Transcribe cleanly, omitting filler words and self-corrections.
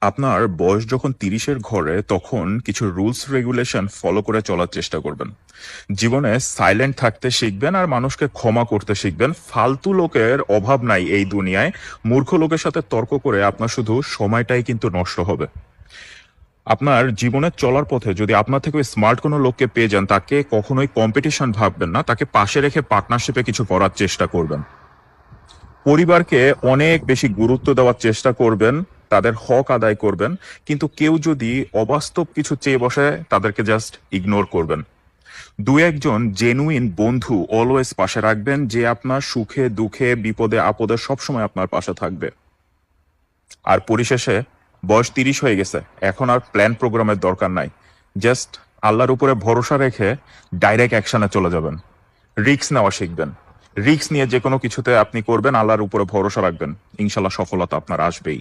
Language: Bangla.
আপনার বয়স যখন 30-এর ঘরে তখন কিছু রুলস রেগুলেশন ফলো করে চলার চেষ্টা করবেন। জীবনে সাইলেন্ট থাকতে শিখবেন আর মানুষকে ক্ষমা করতে শিখবেন। ফালতু লোকের অভাব নাই এই দুনিয়ায়। মূর্খ লোকের সাথে তর্ক করে আপনার শুধু সময়টাই কিন্তু নষ্ট হবে। আপনার জীবনে চলার পথে যদি আপনার থেকে স্মার্ট কোনো লোককে পেয়ে যান, তাকে কখনোই কম্পিটিশন ভাববেন না, তাকে পাশে রেখে পার্টনারশিপে কিছু করার চেষ্টা করবেন। পরিবারকে অনেক বেশি গুরুত্ব দেওয়ার চেষ্টা করবেন, তাদের হক আদায় করবেন, কিন্তু কেউ যদি অবাস্তব কিছু চেয়ে বসে তাদেরকে জাস্ট ইগনোর করবেন। দু একজন জেনুইন বন্ধু অলওয়েজ পাশে রাখবেন, যে আপনার সুখে দুঃখে বিপদে আপদে সবসময় আপনার পাশে থাকবে। আর পরিশেষে বয়স 30 হয়ে গেছে, এখন আর প্ল্যান প্রোগ্রামের দরকার নাই। জাস্ট আল্লাহর উপরে ভরসা রেখে ডাইরেক্ট অ্যাকশনে চলে যাবেন। রিস্ক নেওয়া শিখবেন। রিস্ক নিয়ে যে কোনো কিছুতে আপনি করবেন, আল্লাহর উপরে ভরসা রাখবেন, ইনশাল্লাহ সফলতা আপনার আসবেই।